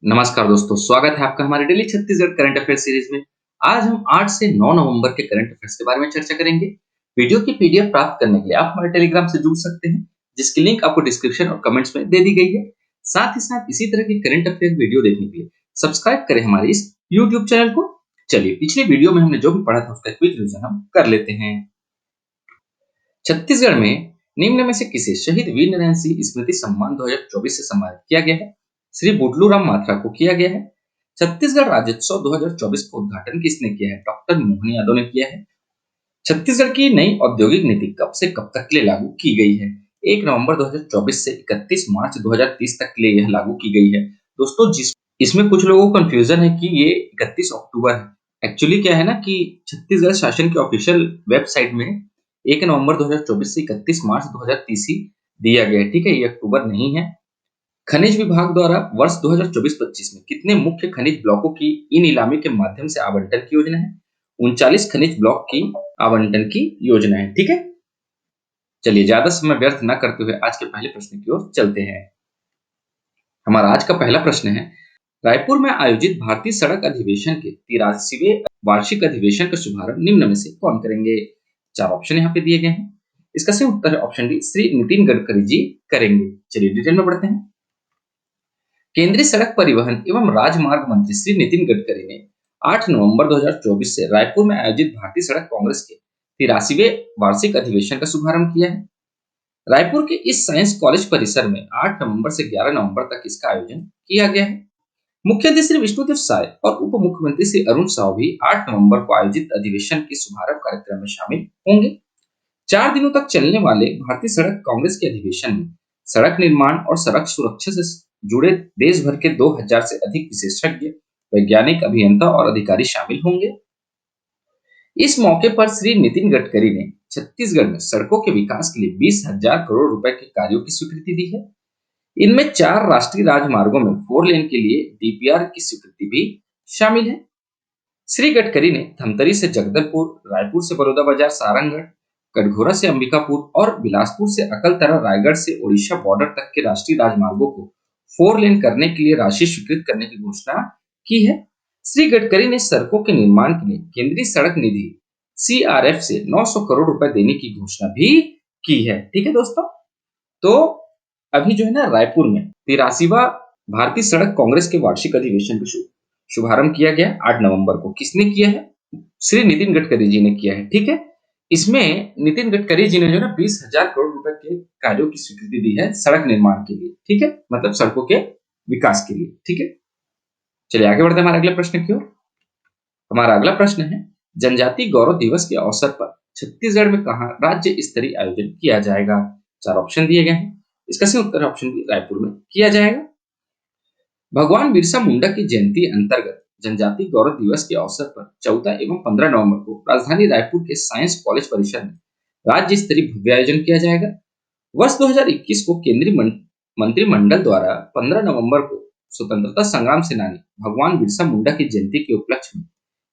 नमस्कार दोस्तों, स्वागत है आपका हमारे daily Chhattisgarh current affair series में। आज हम 8 से 9 नवंबर के करंट अफेयर्स के बारे में चर्चा करेंगे। वीडियो की पीडीएफ प्राप्त करने के लिए आप हमारे टेलीग्राम से जुड़ सकते हैं, जिसकी लिंक आपको डिस्क्रिप्शन और कमेंट्स में दे दी गई है। साथ ही साथ इसी तरह की करंट अफेयर वीडियो देखने के लिए सब्सक्राइब करें हमारे इस यूट्यूब चैनल को। चलिए, पिछली वीडियो में हमने जो भी पढ़ा था उसका क्विक रिवीजन हम कर लेते हैं। छत्तीसगढ़ में निम्न में से किसे शहीद वीर नारायण सिंह स्मृति सम्मान 2024 से सम्मानित किया गया है? श्री बुडलू राम माथुर को किया गया है। छत्तीसगढ़ राज्योत्सव 2024 का उद्घाटन किसने किया है? डॉक्टर मोहन यादव ने किया है। छत्तीसगढ़ की नई औद्योगिक नीति कब से कब तक के लिए लागू की गई है? 1 नवंबर 2024 से 31 मार्च 2030 तक के लिए यह लागू की गई है। दोस्तों, जिस इसमें कुछ लोगों को कंफ्यूजन है कि ये 31 अक्टूबर है। एक्चुअली क्या है ना कि छत्तीसगढ़ शासन की ऑफिशियल वेबसाइट में 1 नवंबर 2024 से 31 मार्च 2030 ही दिया गया है। ठीक है, ये अक्टूबर नहीं है। खनिज विभाग द्वारा वर्ष 2024-25 में कितने मुख्य खनिज ब्लॉकों की ई नीलामी के माध्यम से आवंटन की योजना है? 39 खनिज ब्लॉक की आवंटन की योजना है। ठीक है, चलिए ज्यादा समय व्यर्थ न करते हुए आज के पहले प्रश्न की ओर चलते हैं। हमारा आज का पहला प्रश्न है, रायपुर में आयोजित भारतीय सड़क अधिवेशन के 83वें वार्षिक अधिवेशन का शुभारंभ निम्न में से कौन करेंगे? 4 ऑप्शन यहाँ पे दिए गए हैं। इसका सही उत्तर है ऑप्शन डी, श्री नितिन गडकरी जी करेंगे। चलिए डिटेल में पढ़ते हैं। केंद्रीय सड़क परिवहन एवं राजमार्ग मंत्री श्री नितिन गडकरी ने 8 नवंबर 2024 से रायपुर में आयोजित भारतीय सड़क कांग्रेस के 83वें वार्षिक अधिवेशन का शुभारंभ किया है। रायपुर के इस साइंस कॉलेज परिसर में 8 नवंबर से 11 नवंबर तक इसका आयोजन किया गया है। मुख्यमंत्री श्री विष्णुदेव साय और उप मुख्यमंत्री श्री अरुण साव भी 8 नवंबर को आयोजित अधिवेशन के शुभारंभ कार्यक्रम में शामिल होंगे। 4 दिनों तक चलने वाले भारतीय सड़क कांग्रेस के अधिवेशन में सड़क निर्माण और सड़क सुरक्षा से जुड़े देश भर के 2000 से अधिक विशेषज्ञ, वैज्ञानिक, अभियंता और अधिकारी शामिल होंगे। इस मौके पर श्री नितिन गडकरी ने छत्तीसगढ़ में सड़कों के विकास के लिए 20,000 करोड़ रुपए के कार्यों की स्वीकृति दी है। इनमें 4 राष्ट्रीय राजमार्गों में 4 लेन के लिए डीपीआर की स्वीकृति भी शामिल है। श्री गडकरी ने धमतरी से जगदलपुर, रायपुर से बलौदाबाजार सारंगढ़, कटघोरा से अंबिकापुर और बिलासपुर से अकलतरा, रायगढ़ से ओडिशा बॉर्डर तक के राष्ट्रीय राजमार्गों को 4 लेन करने के लिए राशि स्वीकृत करने की घोषणा की है। श्री गडकरी ने सड़कों के निर्माण के लिए केंद्रीय सड़क निधि सीआरएफ से 900 करोड़ रुपए देने की घोषणा भी की है। ठीक है दोस्तों, तो अभी जो है ना रायपुर में 83वां भारतीय सड़क कांग्रेस के वार्षिक अधिवेशन का शुभारंभ किया गया 8 नवंबर को। किसने किया है? श्री नितिन गडकरी जी ने किया है। ठीक है, इसमें नितिन गडकरी जी ने जो ना 20,000 करोड़ रुपए के कार्यों की स्वीकृति दी है सड़क निर्माण के लिए। ठीक है, मतलब सड़कों के विकास के लिए। ठीक है, चलिए आगे बढ़ते हैं हमारे अगले प्रश्न की ओर। हमारा अगला प्रश्न है, जनजाति गौरव दिवस के अवसर पर छत्तीसगढ़ में कहां राज्य स्तरीय आयोजन किया जाएगा? 4 ऑप्शन दिए गए हैं। इसका सही उत्तर ऑप्शन बी, रायपुर में किया जाएगा। भगवान बिरसा मुंडा की जयंती अंतर्गत जनजाति गौरव दिवस के अवसर पर 14 एवं 15 नवंबर को राजधानी रायपुर के साइंस कॉलेज परिसर में राज्य स्तरीय भव्य आयोजन किया जाएगा। वर्ष 2021 को केंद्रीय मंत्रिमंडल द्वारा 15 नवंबर को स्वतंत्रता संग्राम सेनानी भगवान बिरसा मुंडा की जयंती के उपलक्ष्य में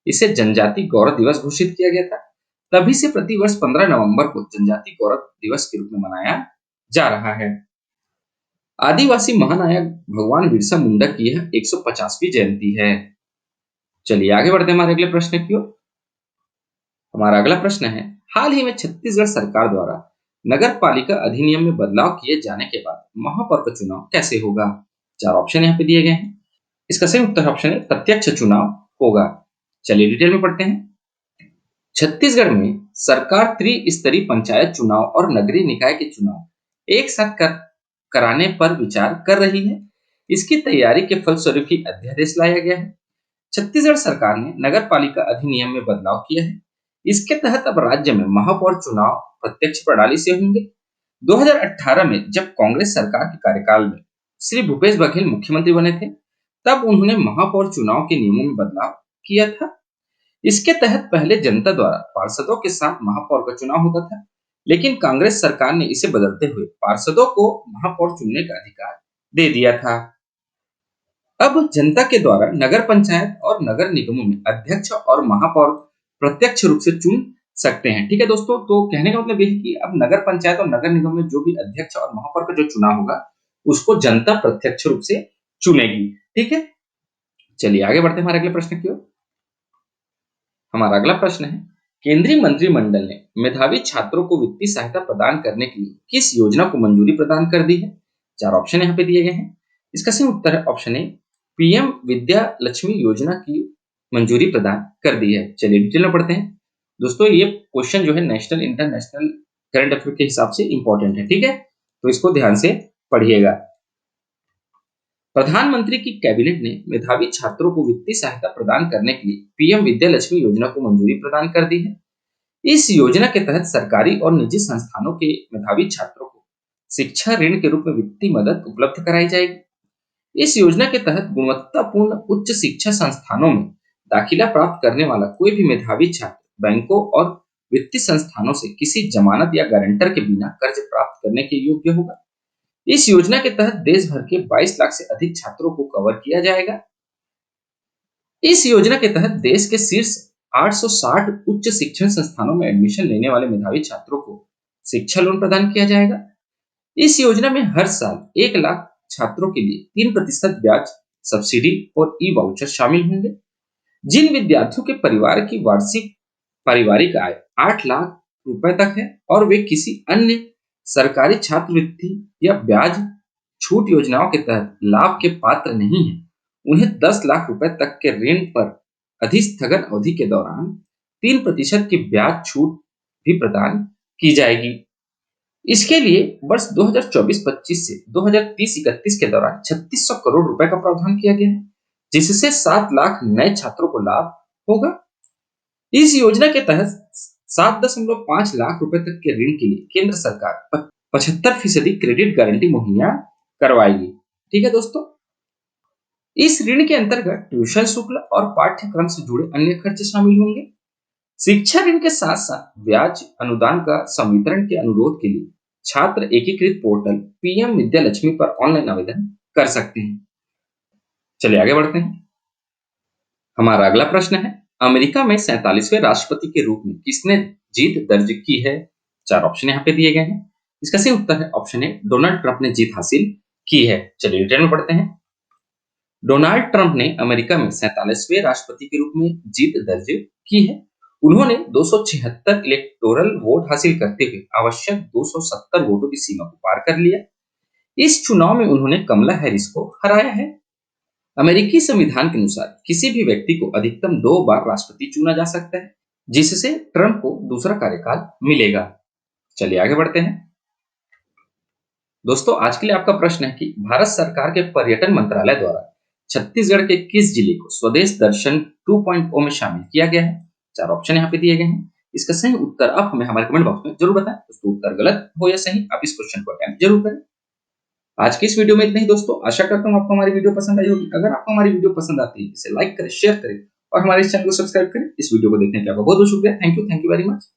इसे जनजाति गौरव दिवस घोषित किया गया था। तभी से प्रतिवर्ष 15 नवंबर को जनजाति गौरव दिवस के रूप में मनाया जा रहा है। आदिवासी महानायक भगवान बिरसा मुंडा की यह 150वीं जयंती है। चलिए आगे बढ़ते हैं हमारे अगले प्रश्न की ओर। हमारा अगला प्रश्न है, हाल ही में छत्तीसगढ़ सरकार द्वारा नगर पालिका अधिनियम में बदलाव किए जाने के बाद महापौर का चुनाव कैसे होगा? 4 ऑप्शन यहाँ पे दिए गए हैं। इसका सही उत्तर ऑप्शन है, प्रत्यक्ष चुनाव होगा। चलिए डिटेल में पढ़ते हैं। छत्तीसगढ़ में सरकार त्रिस्तरीय पंचायत चुनाव और नगरीय निकाय के चुनाव एक साथ कराने पर विचार कर रही है। इसकी तैयारी के फलस्वरूप ही अध्यादेश लाया गया है। छत्तीसगढ़ सरकार ने नगर पालिका अधिनियम में बदलाव किया है। इसके तहत अब राज्य में महापौर चुनाव प्रत्यक्ष प्रणाली से होंगे। 2018 में जब कांग्रेस सरकार के कार्यकाल में श्री भूपेश बघेल मुख्यमंत्री बने थे, तब उन्होंने महापौर चुनाव के नियमों में बदलाव किया था। इसके तहत पहले जनता द्वारा पार्षदों के साथ महापौर का चुनाव होता था, लेकिन कांग्रेस सरकार ने इसे बदलते हुए पार्षदों को महापौर चुनने का अधिकार दे दिया था। अब जनता के द्वारा नगर पंचायत और नगर निगमों में अध्यक्ष और महापौर प्रत्यक्ष रूप से चुन सकते हैं। ठीक है दोस्तों, तो कहने का मतलब यह है कि अब नगर पंचायत और नगर निगम में जो भी अध्यक्ष और महापौर का जो चुनाव होगा उसको जनता प्रत्यक्ष रूप से चुनेगी। ठीक है, चलिए आगे बढ़ते हैं हमारे अगले प्रश्न की ओर। हमारा अगला प्रश्न है, केंद्रीय मंत्रिमंडल ने मेधावी छात्रों को वित्तीय सहायता प्रदान करने के लिए किस योजना को मंजूरी प्रदान कर दी है? 4 ऑप्शन यहाँ पे दिए गए हैं। इसका सही उत्तर है option A, PM Vidya Lakshmi योजना की मंजूरी प्रदान कर दी है। चलिए डिटेल में पढ़ते हैं। दोस्तों ये क्वेश्चन जो है नेशनल इंटरनेशनल करंट अफेयर के हिसाब से इंपॉर्टेंट है, ठीक है, तो इसको ध्यान से पढ़िएगा। प्रधानमंत्री की कैबिनेट ने मेधावी छात्रों को वित्तीय सहायता प्रदान करने के लिए पीएम विद्या लक्ष्मी योजना को मंजूरी प्रदान कर दी है। इस योजना के तहत सरकारी और निजी संस्थानों के मेधावी छात्रों को शिक्षा ऋण के रूप में वित्तीय मदद उपलब्ध कराई जाएगी। इस योजना के तहत गुणवत्तापूर्ण उच्च शिक्षा संस्थानों में दाखिला प्राप्त करने वाला कोई भी मेधावी छात्र बैंकों और वित्तीय संस्थानों से किसी जमानत या गारंटर के बिना कर्ज प्राप्त करने के योग्य होगा। इस योजना के तहत देश भर के 22 लाख से अधिक छात्रों को कवर किया जाएगा। इस योजना के तहत देश के शीर्ष 860 उच्च शिक्षण संस्थानों में एडमिशन लेने वाले मेधावी छात्रों को शिक्षा लोन प्रदान किया जाएगा। इस योजना में हर साल 1 लाख छात्रों के लिए 3% ब्याज सब्सिडी और ई वाउचर शामिल होंगे। जिन विद्यार्थियों के परिवार की वार्षिक पारिवारिक आय 8 लाख रुपए तक है और वे किसी अन्य सरकारी छात्रवृत्ति या ब्याज छूट योजनाओं के तहत लाभ के पात्र नहीं है, उन्हें 10 लाख रुपए तक के ऋण पर अधिस्थगन अवधि के दौरान 3% की ब्याज छूट भी प्रदान की जाएगी। इसके लिए वर्ष 2024-25 से 2030-31 के दौरान 3600 करोड़ रुपए का प्रावधान किया गया है, जिससे 7 लाख नए छात्रों को लाभ होगा। इस योजना के तहत 7.5 लाख रुपए तक के ऋण के लिए केंद्र सरकार 75% क्रेडिट गारंटी मुहैया करवाएगी। ठीक है दोस्तों, इस ऋण के अंतर्गत ट्यूशन शुल्क और पाठ्यक्रम से जुड़े अन्य खर्च शामिल होंगे। शिक्षा ऋण के साथ साथ ब्याज अनुदान का संवितरण के अनुरोध के लिए छात्र एकीकृत पोर्टल पीएम विद्या लक्ष्मी पर ऑनलाइन आवेदन कर सकते हैं। चलिए आगे बढ़ते हैं। हमारा अगला प्रश्न है, अमेरिका में 47वें राष्ट्रपति के रूप में किसने जीत दर्ज की है? 4 ऑप्शन यहाँ पे दिए गए हैं। इसका सही उत्तर है ऑप्शन ए, डोनाल्ड ट्रंप ने जीत हासिल की है। चलिए डिटेल में पढ़ते हैं। डोनाल्ड ट्रंप ने अमेरिका में 47वें राष्ट्रपति के रूप में जीत दर्ज की है। उन्होंने 276 इलेक्टोरल वोट हासिल करते हुए आवश्यक 270 वोटों की सीमा को पार कर लिया। इस चुनाव में उन्होंने कमला हैरिस को हराया है। अमेरिकी संविधान के अनुसार किसी भी व्यक्ति को अधिकतम 2 बार राष्ट्रपति चुना जा सकता है, जिससे ट्रंप को दूसरा कार्यकाल मिलेगा। चलिए आगे बढ़ते हैं। दोस्तों आज के लिए आपका प्रश्न है कि भारत सरकार के पर्यटन मंत्रालय द्वारा छत्तीसगढ़ के किस जिले को स्वदेश दर्शन 2.0 में शामिल किया गया है? 4 ऑप्शन यहाँ पे दिए गए हैं। इसका सही उत्तर आप हमें हमारे कमेंट बॉक्स में जरूर बताएं। दोस्तों उत्तर गलत हो या सही, आप इस क्वेश्चन को अटेम्प्ट जरूर करें। आज की इस वीडियो में इतना ही दोस्तों। आशा करता हूँ आपको हमारी वीडियो पसंद आई होगी। अगर आपको हमारी वीडियो पसंद आती है इसे लाइक करें, शेयर करें और हमारे इस चैनल को सब्सक्राइब करें। इस वीडियो को देखने के लिए आपका बहुत बहुत शुक्रिया। Thank you very much.